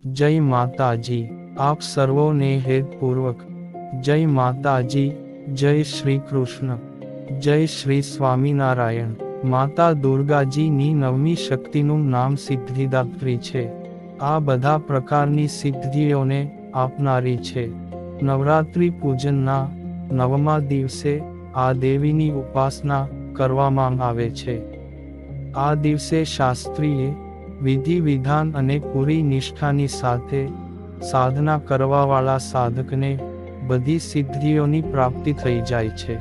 जय माताजी। आप सर्वोने हेतपूर्वक जय माताजी। जय श्री कृष्ण। जय श्री स्वामीनारायण। माता દુર્ગાજીની નવમી શક્તિનું નામ સિદ્ધિદાત્રી છે. આ બધા પ્રકારની સિદ્ધિઓને આપનારી છે. નવરાત્રિ પૂજનના નવમા દિવસે આ દેવીની ઉપાસના કરવામાં આવે છે. આ દિવસે શાસ્ત્રીય વિધિ વિધાન અને પૂરી નિષ્ઠાની સાથે સાધના કરવાવાળા સાધકને બધી સિદ્ધિઓની પ્રાપ્તિ થઈ જાય છે.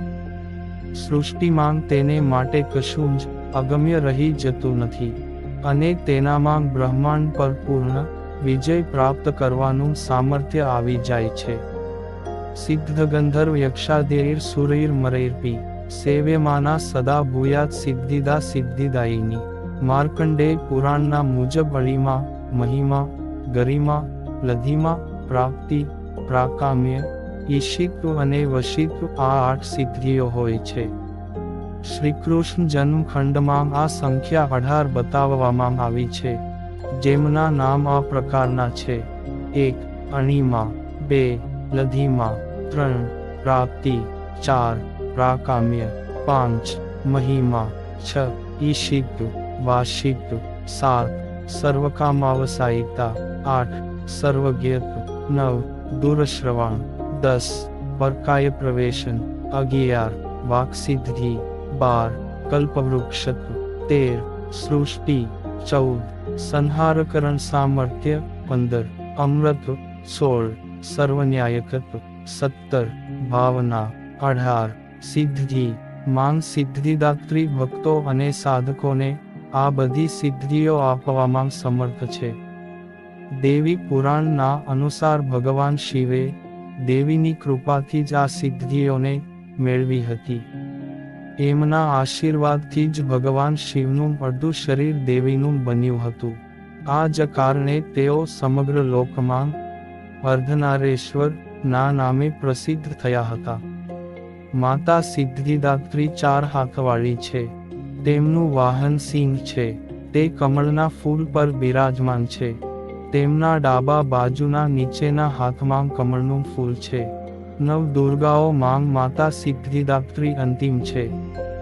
સૃષ્ટિમાં તેને માટે કશું જ અગમ્ય રહી જતું નથી અને તેનામાં બ્રહ્માંડ પર પૂર્ણ વિજય પ્રાપ્ત કરવાનું સામર્થ્ય આવી જાય છે. સિદ્ધ ગંધર્વ યક્ષાદેર સુરૈર મરૈર્પી સેવ્યમાના સદા ભૂયાત સિદ્ધિદા સિદ્ધિદાયિની. માર્કંડેય પુરાણના મુજબ અળિમા, મહિમા, ગરિમા, લધિમા, પ્રાપ્તિ, પ્રાકામ્ય, ઈશિત્વ અને વશિત્વ આ 8 સિદ્ધિઓ હોય છે. શ્રીકૃષ્ણ જન્મખંડમાં આ સંખ્યા 18 બતાવવામાં આવી છે, જેમના નામ આ પ્રકારના છે: 1. અણિમા, 2. લધિમા, 3. પ્રાપ્તિ, 4. પ્રાકામ્ય, 5. મહિમા, 6. ઈશિત્વ, વાશિત્વ, 7. સર્વકામાવસાયિકતા, 8. સર્વજ્ઞત્વ, 9. દૂરશ્રવણ, 10. પરકાય પ્રવેશન, 11. વાક્સિદ્ધિ, 12. કલ્પવૃક્ષત્વ, 13. સૃષ્ટિ, 14. સંહારકરણ સામર્થ્ય, 15. અમૃત, 16. સર્વન્યાયકત્વ, 17. ભાવના, 18. સિદ્ધિ. માંગ સિદ્ધિદાત્રી ભક્તો અને સાધકોને આ બધી સિદ્ધિઓ આપવામાં સમર્થ છે. દેવી પુરાણના અનુસાર ભગવાન શિવે દેવીની કૃપાથી જ આ સિદ્ધિઓને મેળવી હતી. એમના આશીર્વાદથી જ ભગવાન શિવનું અડધું શરીર દેવીનું બન્યું હતું. આ જ કારણે તેઓ સમગ્ર લોકમાં અર્ધનારેશ્વર ના નામે પ્રસિદ્ધ થયા હતા. માતા સિદ્ધિદાત્રી 4 હાથવાળી છે. તેમનું વાહન સિંહ છે. તે કમળના ફૂલ પર બિરાજમાન છે. તેમના ડાબા બાજુના નીચેના હાથમાં કમળનું ફૂલ છે. 9 દુર્ગાઓ માંગ માતા સિદ્ધિદાત્રી અંતિમ છે.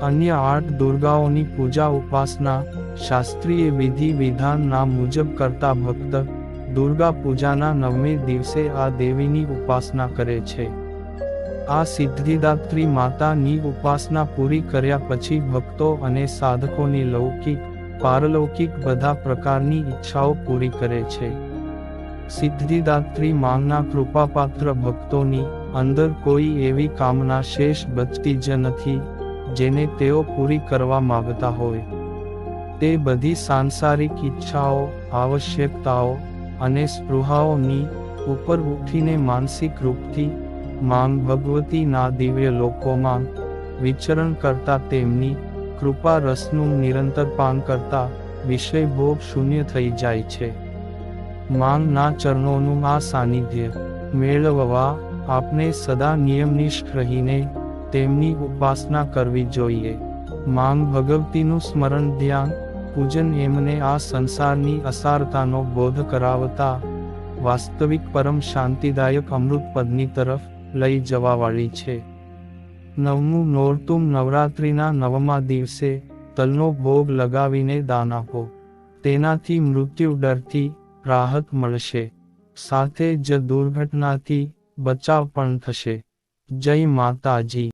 અન્ય 8 દુર્ગાઓની પૂજા ઉપાસના શાસ્ત્રીય વિધિ વિધાનના મુજબ કરતા ભક્ત દુર્ગા પૂજાના 9મે દિવસે આ દેવીની ઉપાસના કરે છે. આ સિદ્ધિદાત્રી માતાની ઉપાસના પૂરી કર્યા પછી ભક્તો અને સાધકોની લૌકિક, પારલૌકિક બધા પ્રકારની ઈચ્છાઓ પૂરી કરે છે. સિદ્ધિદાત્રી માંગના કૃપાપાત્ર ભક્તોની અંદર કોઈ એવી કામના શેષ બચતી જ નથી જેને તેઓ પૂરી કરવા માંગતા હોય. તે બધી સાંસારિક ઈચ્છાઓ, આવશ્યકતાઓ અને સ્પૃહાઓની ઉપર ઉઠીને માનસિક રૂપથી માંગ ભગવતીના દિવ્ય લોકોમાં વિચરણ કરતા તેમની કૃપા રસનું નિરંતર પાન કરતા વિષય ભોગ શૂન્ય થઈ જાય છે. માંગના ચરણોનું આ સાનિધ્ય મેળવવા આપણે સદા નિયમનિષ્ઠ રહીને તેમની ઉપાસના કરવી જોઈએ. માંગ ભગવતીનું સ્મરણ, ધ્યાન, પૂજન એમને આ સંસારની અસારતાનો બોધ કરાવતા વાસ્તવિક પરમ શાંતિદાયક અમૃત પદની તરફ લઈ જવાવાળી છે. 9મું નોરતું નવરાત્રિના 9મા દિવસે તલનો ભોગ લગાવીને દાન આપો. તેનાથી મૃત્યુ ડરથી રાહત મળશે, સાથે જ દુર્ઘટનાથી બચાવ પણ થશે. જય માતાજી.